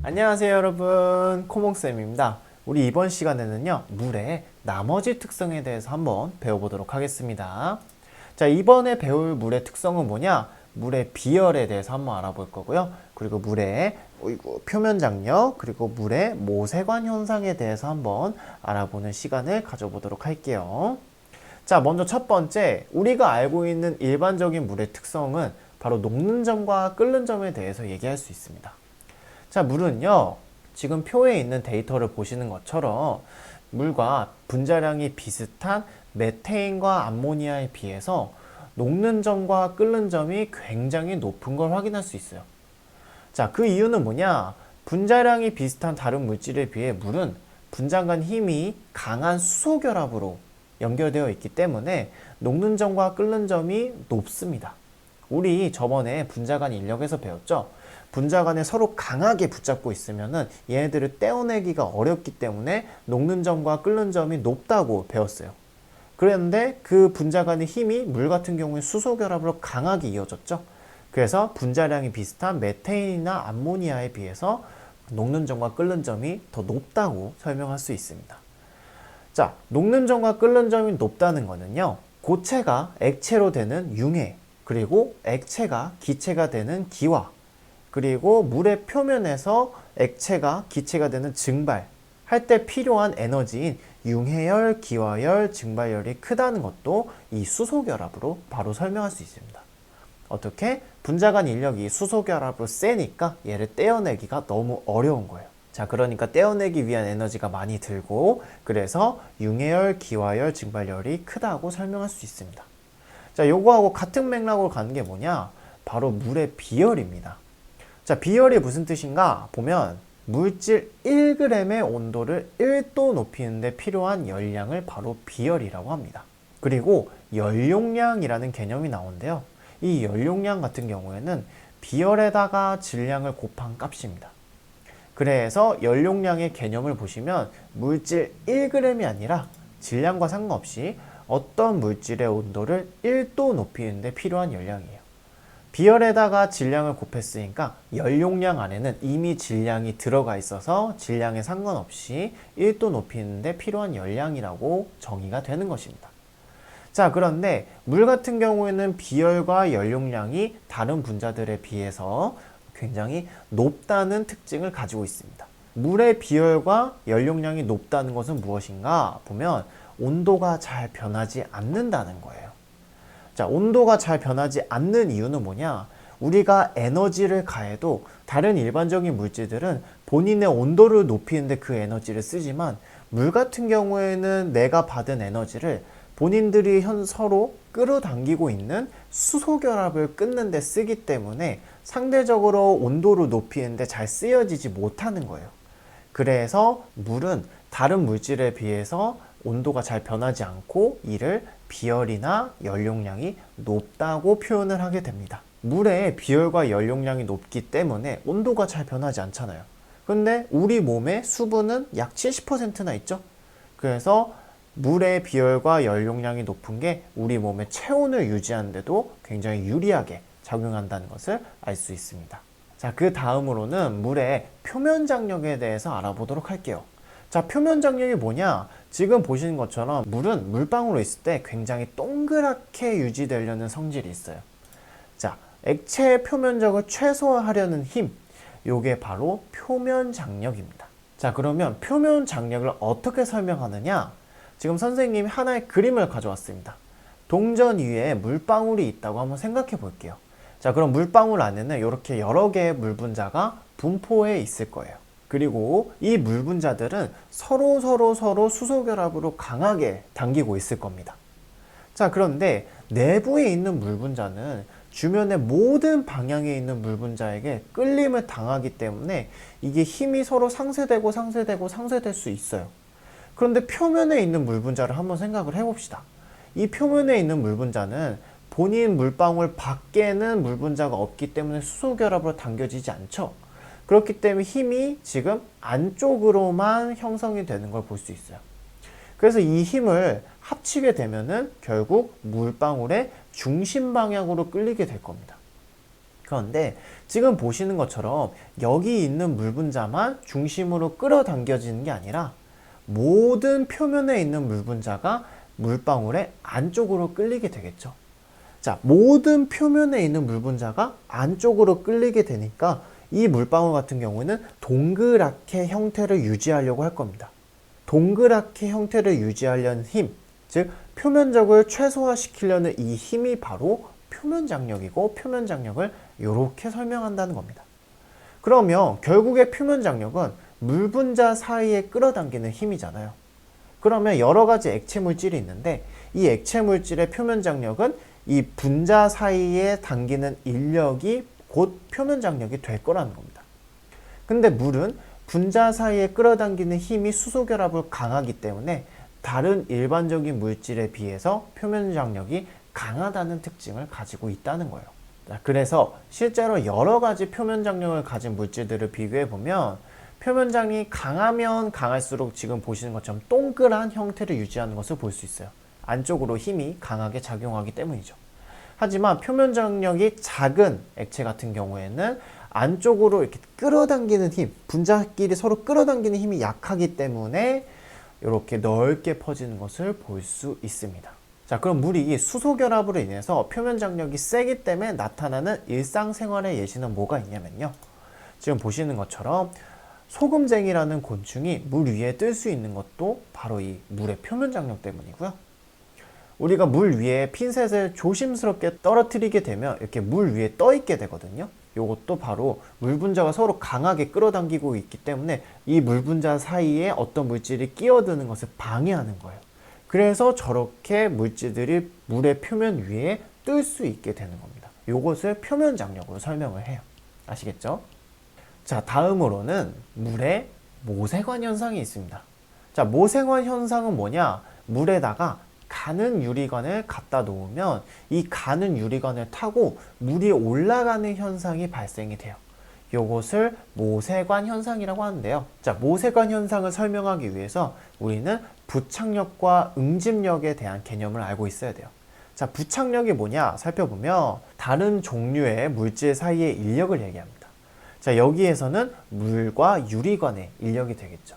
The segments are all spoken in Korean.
안녕하세요 여러분, 코몽쌤입니다. 우리 이번 시간에는요 물의 나머지 특성에 대해서 한번 배워보도록 하겠습니다. 자, 이번에 배울 물의 특성은 뭐냐? 물의 비열에 대해서 한번 알아볼 거고요. 그리고 물의 표면 장력, 그리고 물의 모세관 현상에 대해서 한번 알아보는 시간을 가져보도록 할게요. 자, 먼저 첫 번째, 우리가 알고 있는 일반적인 물의 특성은 바로 녹는 점과 끓는 점에 대해서 얘기할 수 있습니다. 자, 물은요, 지금 표에 있는 데이터를 보시는 것처럼 물과 분자량이 비슷한 메테인과 암모니아에 비해서 녹는 점과 끓는 점이 굉장히 높은 걸 확인할 수 있어요. 자, 그 이유는 뭐냐? 분자량이 비슷한 다른 물질에 비해 물은 분자 간 힘이 강한 수소 결합으로 연결되어 있기 때문에 녹는 점과 끓는 점이 높습니다. 우리 저번에 분자 간 인력에서 배웠죠? 분자 간에 서로 강하게 붙잡고 있으면은 얘네들을 떼어내기가 어렵기 때문에 녹는 점과 끓는 점이 높다고 배웠어요. 그런데 그 분자 간의 힘이 물 같은 경우에 수소 결합으로 강하게 이어졌죠. 그래서 분자량이 비슷한 메테인이나 암모니아에 비해서 녹는 점과 끓는 점이 더 높다고 설명할 수 있습니다. 자, 녹는 점과 끓는 점이 높다는 거는요, 고체가 액체로 되는 융해, 그리고 액체가 기체가 되는 기화, 그리고 물의 표면에서 액체가 기체가 되는 증발 할 때 필요한 에너지인 융해열, 기화열, 증발열이 크다는 것도 이 수소결합으로 바로 설명할 수 있습니다. 어떻게? 분자 간 인력이 수소결합으로 세니까 얘를 떼어내기가 너무 어려운 거예요. 자, 그러니까 떼어내기 위한 에너지가 많이 들고, 그래서 융해열, 기화열, 증발열이 크다고 설명할 수 있습니다. 자, 요거하고 같은 맥락으로 가는 게 뭐냐? 바로 물의 비열입니다. 자, 비열이 무슨 뜻인가? 보면 물질 1g의 온도를 1도 높이는 데 필요한 열량을 바로 비열이라고 합니다. 그리고 열용량이라는 개념이 나오는데요. 이 열용량 같은 경우에는 비열에다가 질량을 곱한 값입니다. 그래서 열용량의 개념을 보시면 물질 1g이 아니라 질량과 상관없이 어떤 물질의 온도를 1도 높이는 데 필요한 열량이에요. 비열에다가 질량을 곱했으니까 열용량 안에는 이미 질량이 들어가 있어서 질량에 상관없이 1도 높이는 데 필요한 열량이라고 정의가 되는 것입니다. 자, 그런데 물 같은 경우에는 비열과 열용량이 다른 분자들에 비해서 굉장히 높다는 특징을 가지고 있습니다. 물의 비열과 열용량이 높다는 것은 무엇인가? 보면 온도가 잘 변하지 않는다는 거예요. 자, 온도가 잘 변하지 않는 이유는 뭐냐? 우리가 에너지를 가해도 다른 일반적인 물질들은 본인의 온도를 높이는데 그 에너지를 쓰지만 물 같은 경우에는 내가 받은 에너지를 본인들이 서로 끌어당기고 있는 수소 결합을 끊는 데 쓰기 때문에 상대적으로 온도를 높이는데 잘 쓰여지지 못하는 거예요. 그래서 물은 다른 물질에 비해서 온도가 잘 변하지 않고 이를 비열이나 열용량이 높다고 표현을 하게 됩니다. 물의 비열과 열용량이 높기 때문에 온도가 잘 변하지 않잖아요. 근데 우리 몸의 수분은 약 70%나 있죠. 그래서 물의 비열과 열용량이 높은 게 우리 몸의 체온을 유지하는 데도 굉장히 유리하게 작용한다는 것을 알 수 있습니다. 자, 그 다음으로는 물의 표면 장력에 대해서 알아보도록 할게요. 자, 표면 장력이 뭐냐? 지금 보시는 것처럼 물은 물방울로 있을 때 굉장히 동그랗게 유지되려는 성질이 있어요. 자, 액체의 표면적을 최소화하려는 힘, 요게 바로 표면 장력입니다. 자, 그러면 표면 장력을 어떻게 설명하느냐? 지금 선생님이 하나의 그림을 가져왔습니다. 동전 위에 물방울이 있다고 한번 생각해 볼게요. 자, 그럼 물방울 안에는 이렇게 여러 개의 물 분자가 분포해 있을 거예요. 그리고 이 물 분자들은 서로 수소 결합으로 강하게 당기고 있을 겁니다. 자, 그런데 내부에 있는 물 분자는 주변의 모든 방향에 있는 물 분자에게 끌림을 당하기 때문에 이게 힘이 서로 상쇄되고 상쇄될 수 있어요. 그런데 표면에 있는 물 분자를 한번 생각을 해봅시다. 이 표면에 있는 물 분자는 본인 물방울 밖에는 물 분자가 없기 때문에 수소 결합으로 당겨지지 않죠. 그렇기 때문에 힘이 지금 안쪽으로만 형성이 되는 걸 볼 수 있어요. 그래서 이 힘을 합치게 되면은 결국 물방울의 중심 방향으로 끌리게 될 겁니다. 그런데 지금 보시는 것처럼 여기 있는 물 분자만 중심으로 끌어당겨지는 게 아니라 모든 표면에 있는 물 분자가 물방울의 안쪽으로 끌리게 되겠죠. 자, 모든 표면에 있는 물 분자가 안쪽으로 끌리게 되니까 이 물방울 같은 경우에는 동그랗게 형태를 유지하려고 할 겁니다. 동그랗게 형태를 유지하려는 힘, 즉 표면적을 최소화시키려는 이 힘이 바로 표면 장력이고, 표면 장력을 이렇게 설명한다는 겁니다. 그러면 결국에 표면 장력은 물 분자 사이에 끌어당기는 힘이잖아요. 그러면 여러 가지 액체 물질이 있는데 이 액체 물질의 표면 장력은 이 분자 사이에 당기는 인력이 곧 표면 장력이 될 거라는 겁니다. 근데 물은 분자 사이에 끌어당기는 힘이 수소 결합을 강하기 때문에 다른 일반적인 물질에 비해서 표면 장력이 강하다는 특징을 가지고 있다는 거예요. 그래서 실제로 여러 가지 표면 장력을 가진 물질들을 비교해 보면 표면 장력이 강하면 강할수록 지금 보시는 것처럼 동그란 형태를 유지하는 것을 볼 수 있어요. 안쪽으로 힘이 강하게 작용하기 때문이죠. 하지만 표면 장력이 작은 액체 같은 경우에는 안쪽으로 이렇게 끌어당기는 힘, 분자끼리 서로 끌어당기는 힘이 약하기 때문에 이렇게 넓게 퍼지는 것을 볼 수 있습니다. 자, 그럼 물이 수소 결합으로 인해서 표면 장력이 세기 때문에 나타나는 일상생활의 예시는 뭐가 있냐면요. 지금 보시는 것처럼 소금쟁이라는 곤충이 물 위에 뜰 수 있는 것도 바로 이 물의 표면 장력 때문이고요. 우리가 물 위에 핀셋을 조심스럽게 떨어뜨리게 되면 이렇게 물 위에 떠 있게 되거든요. 이것도 바로 물 분자가 서로 강하게 끌어당기고 있기 때문에 이 물 분자 사이에 어떤 물질이 끼어드는 것을 방해하는 거예요. 그래서 저렇게 물질들이 물의 표면 위에 뜰 수 있게 되는 겁니다. 이것을 표면 장력으로 설명을 해요. 아시겠죠? 자, 다음으로는 물의 모세관 현상이 있습니다. 자, 모세관 현상은 뭐냐? 물에다가 가는 유리관을 갖다 놓으면 이 가는 유리관을 타고 물이 올라가는 현상이 발생이 돼요. 이것을 모세관 현상이라고 하는데요. 자, 모세관 현상을 설명하기 위해서 우리는 부착력과 응집력에 대한 개념을 알고 있어야 돼요. 자, 부착력이 뭐냐 살펴보면 다른 종류의 물질 사이의 인력을 얘기합니다. 자, 여기에서는 물과 유리관의 인력이 되겠죠.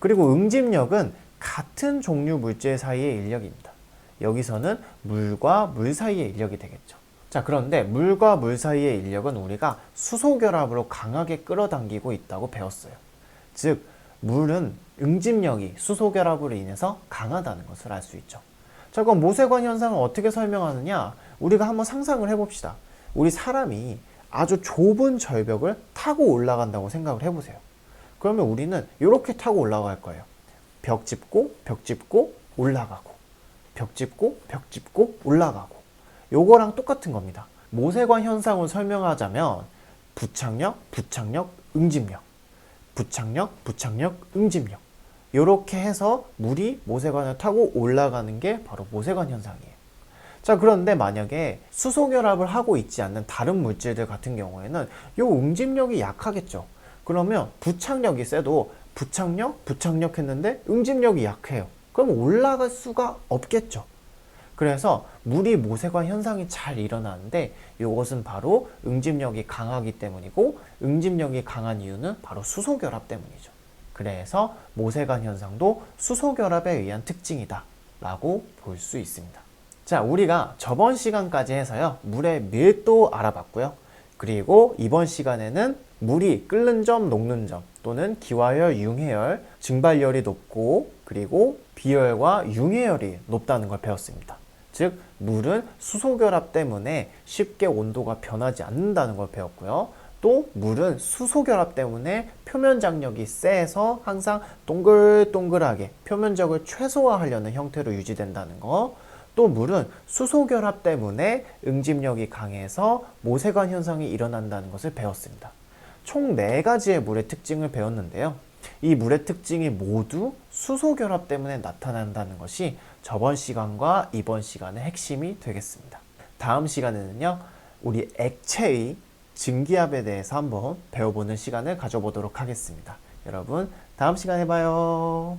그리고 응집력은 같은 종류 물질 사이의 인력입니다. 여기서는 물과 물 사이의 인력이 되겠죠. 자, 그런데 물과 물 사이의 인력은 우리가 수소 결합으로 강하게 끌어당기고 있다고 배웠어요. 즉, 물은 응집력이 수소 결합으로 인해서 강하다는 것을 알 수 있죠. 자, 그럼 모세관 현상을 어떻게 설명하느냐? 우리가 한번 상상을 해봅시다. 우리 사람이 아주 좁은 절벽을 타고 올라간다고 생각을 해보세요. 그러면 우리는 이렇게 타고 올라갈 거예요. 벽 짚고 올라가고, 벽 짚고 올라가고. 요거랑 똑같은 겁니다. 모세관 현상을 설명하자면 부착력, 응집력, 부착력, 응집력. 요렇게 해서 물이 모세관을 타고 올라가는 게 바로 모세관 현상이에요. 자, 그런데 만약에 수소 결합을 하고 있지 않는 다른 물질들 같은 경우에는 요 응집력이 약하겠죠. 그러면 부착력이 세도 부착력 했는데 응집력이 약해요. 그럼 올라갈 수가 없겠죠. 그래서 물이 모세관 현상이 잘 일어나는데 이것은 바로 응집력이 강하기 때문이고, 응집력이 강한 이유는 바로 수소 결합 때문이죠. 그래서 모세관 현상도 수소 결합에 의한 특징이다 라고 볼 수 있습니다. 자, 우리가 저번 시간까지 해서요, 물의 밀도 알아봤고요. 그리고 이번 시간에는 물이 끓는 점, 녹는 점, 또는 기화열, 융해열, 증발열이 높고 그리고 비열과 융해열이 높다는 걸 배웠습니다. 즉, 물은 수소 결합 때문에 쉽게 온도가 변하지 않는다는 걸 배웠고요. 또 물은 수소 결합 때문에 표면 장력이 세서 항상 동글동글하게 표면적을 최소화하려는 형태로 유지된다는 거. 또 물은 수소 결합 때문에 응집력이 강해서 모세관 현상이 일어난다는 것을 배웠습니다. 총 4가지의 물의 특징을 배웠는데요. 이 물의 특징이 모두 수소 결합 때문에 나타난다는 것이 저번 시간과 이번 시간의 핵심이 되겠습니다. 다음 시간에는요, 우리 액체의 증기압에 대해서 한번 배워보는 시간을 가져보도록 하겠습니다. 여러분, 다음 시간에 봐요.